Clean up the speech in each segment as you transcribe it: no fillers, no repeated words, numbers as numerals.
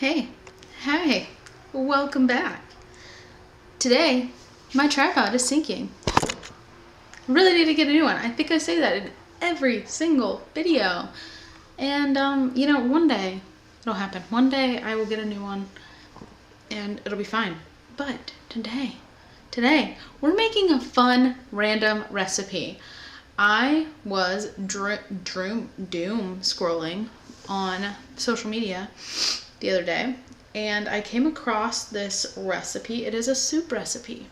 Hey, welcome back. Today, my tripod is sinking. I really need to get a new one. I think I say that in every single video. And, one day it'll happen. One day I will get a new one and it'll be fine. But today, we're making a fun, random recipe. I was doom scrolling on social media the other day, and I came across this recipe. It is a soup recipe,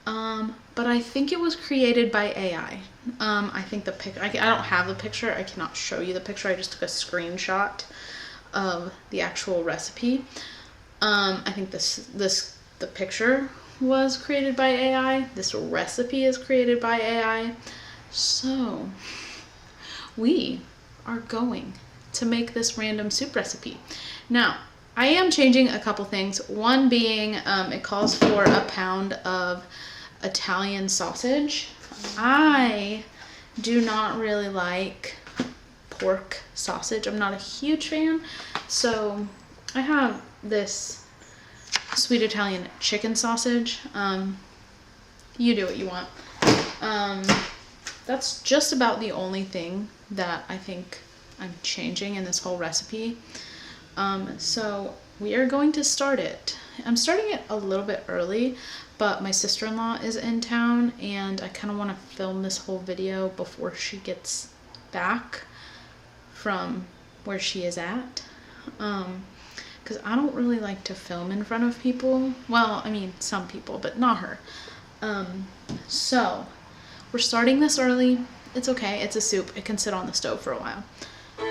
but I think it was created by AI. I think the pic. I don't have the picture. I cannot show you the picture. I just took a screenshot of the actual recipe. I think the picture was created by AI. This recipe is created by AI. So we are going to make this random soup recipe. Now, I am changing a couple things. One being, it calls for a pound of Italian sausage. I do not really like pork sausage. I'm not a huge fan. So I have this sweet Italian chicken sausage. You do what you want. That's just about the only thing that I think I'm changing in this whole recipe. So we are going to start it. I'm starting it a little bit early, but my sister-in-law is in town and I kind of want to film this whole video before she gets back from where she is at. Because I don't really like to film in front of people. Well, I mean, some people, but not her. So we're starting this early. It's okay. It's a soup. It can sit on the stove for a while.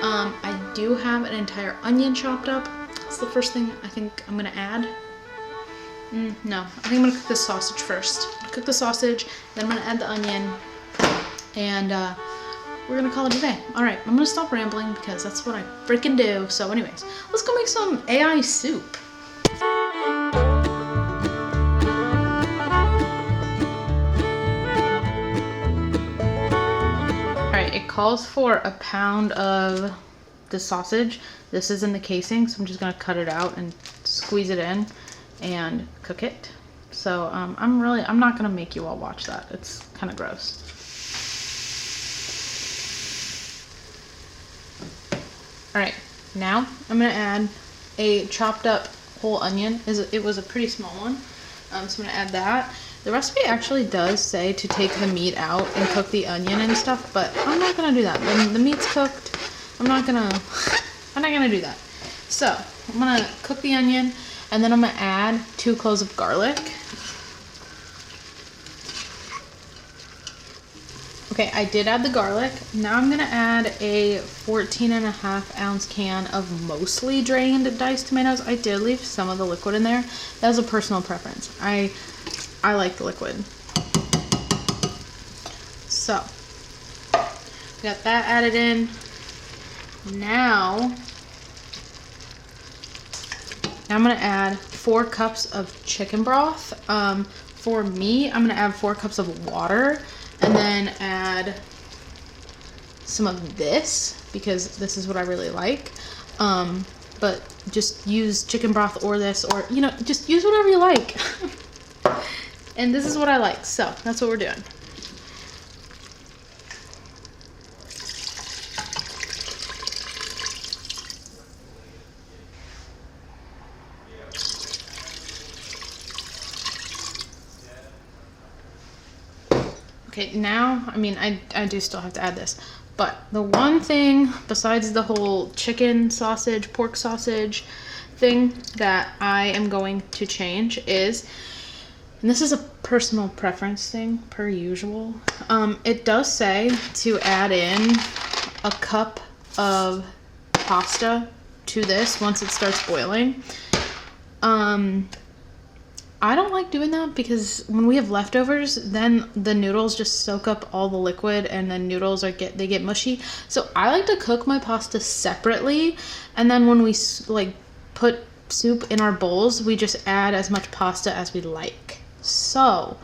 I do have an entire onion chopped up. That's the first thing I think I'm going to add. No, I think I'm going to cook the sausage first. Cook the sausage, then I'm going to add the onion, and we're going to call it a day. Alright, I'm going to stop rambling because that's what I freaking do. So anyways, let's go make some AI soup. It calls for a pound of the sausage. This is in the casing, so I'm just gonna cut it out and squeeze it in and cook it. So I'm not gonna make you all watch that. It's kind of gross. All right, now I'm gonna add a chopped up whole onion. It was a pretty small one, so I'm gonna add that. The recipe actually does say to take the meat out and cook the onion and stuff, but I'm not gonna do that. When the meat's cooked, I'm not gonna do that. So I'm gonna cook the onion, and then I'm gonna add 2 cloves of garlic. Okay, I did add the garlic. Now I'm gonna add a 14.5 ounce can of mostly drained diced tomatoes. I did leave some of the liquid in there. That was a personal preference. I like the liquid. So, we got that added in. Now I'm gonna add 4 cups of chicken broth. For me, I'm gonna add 4 cups of water, and then add some of this because this is what I really like. But just use chicken broth or this, or just use whatever you like. And this is what I like, so that's what we're doing. Okay, now, I do still have to add this, but the one thing besides the whole chicken sausage, pork sausage thing that I am going to change is, and this is a personal preference thing, per usual. It does say to add in a cup of pasta to this once it starts boiling. I don't like doing that because when we have leftovers, then the noodles just soak up all the liquid and the noodles they get mushy. So I like to cook my pasta separately, and then when we put soup in our bowls, we just add as much pasta as we like. So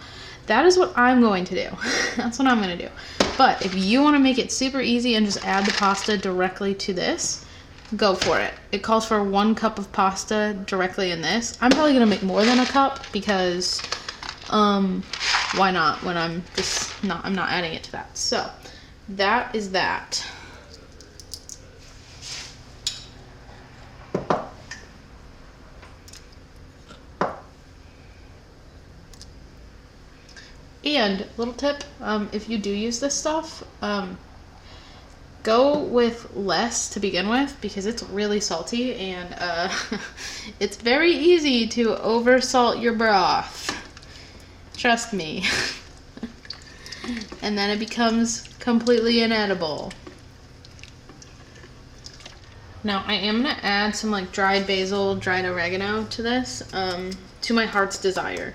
that is what I'm going to do. That's what I'm going to do. But if you want to make it super easy and just add the pasta directly to this, go for it. It calls for 1 cup of pasta directly in this. I'm probably gonna make more than a cup because why not when I'm not adding it to that. So that is that. And little tip, if you do use this stuff, go with less to begin with because it's really salty and it's very easy to oversalt your broth. Trust me. And then it becomes completely inedible. Now I am gonna add some like dried basil, dried oregano to this, to my heart's desire.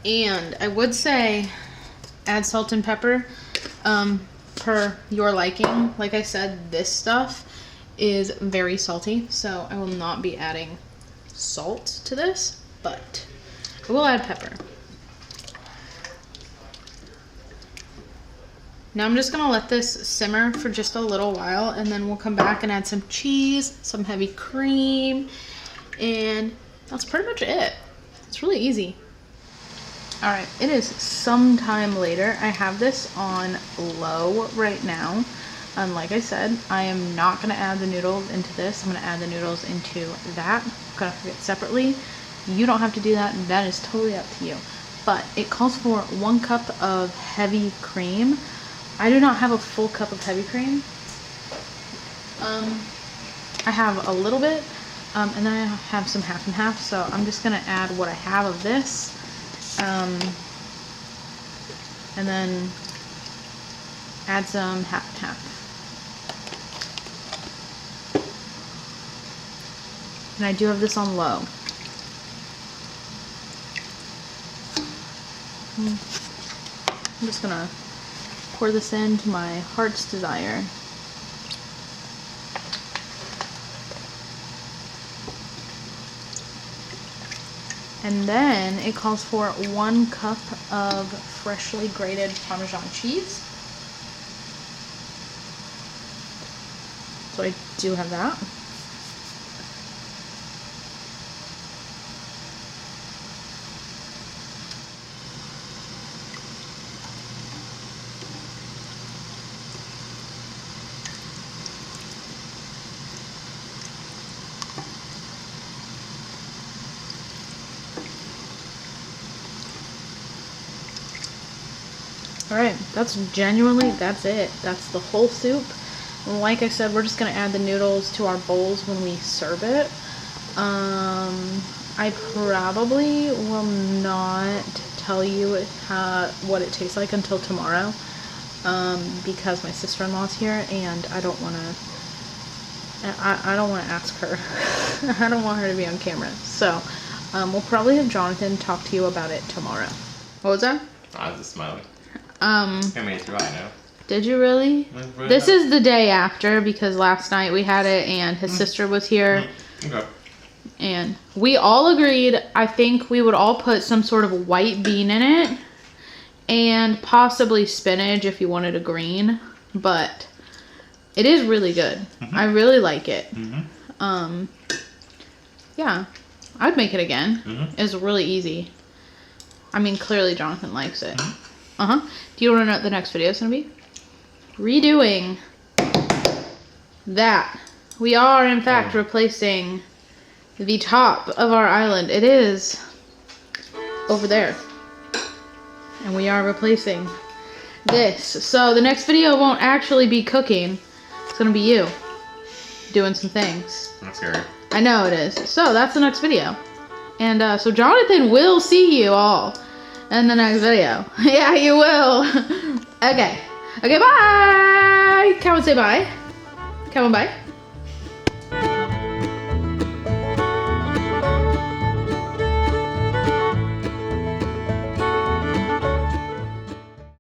And I would say add salt and pepper per your liking. Like I said, this stuff is very salty, so I will not be adding salt to this, but I will add pepper. Now I'm just gonna let this simmer for just a little while, and then we'll come back and add some cheese, some heavy cream, and that's pretty much it. It's really easy. All right, it is sometime later. I have this on low right now. Like I said, I am not gonna add the noodles into this. I'm gonna add the noodles into that. I'm gonna cook it separately. You don't have to do that. That is totally up to you. But it calls for 1 cup of heavy cream. I do not have a full cup of heavy cream. I have a little bit, and then I have some half and half. So I'm just gonna add what I have of this. And then add some half and half. And I do have this on low. I'm just gonna pour this into my heart's desire. And then it calls for 1 cup of freshly grated Parmesan cheese. So I do have that. Alright, that's it. That's the whole soup. Like I said, we're just going to add the noodles to our bowls when we serve it. I probably will not tell you what it tastes like until tomorrow, because my sister-in-law's here and I don't want to ask her. I don't want her to be on camera. So, we'll probably have Jonathan talk to you about it tomorrow. What was that? I was just smiling. I made it through, I know. Did you really? This is the day after because last night we had it and his sister was here. Okay. And we all agreed, I think we would all put some sort of white bean in it and possibly spinach if you wanted a green, but it is really good. I really like it. Yeah, I'd make it again. It's really easy. I mean, clearly Jonathan likes it. Do you want to know what the next video is going to be? Redoing that. We are, in fact, replacing the top of our island. It is over there. And we are replacing this. So the next video won't actually be cooking. It's going to be you doing some things. That's scary. I know it is. So that's the next video. And so Jonathan will see you all in the next video. Yeah, you will. Okay. Okay, bye. Come and say bye. Come on, bye.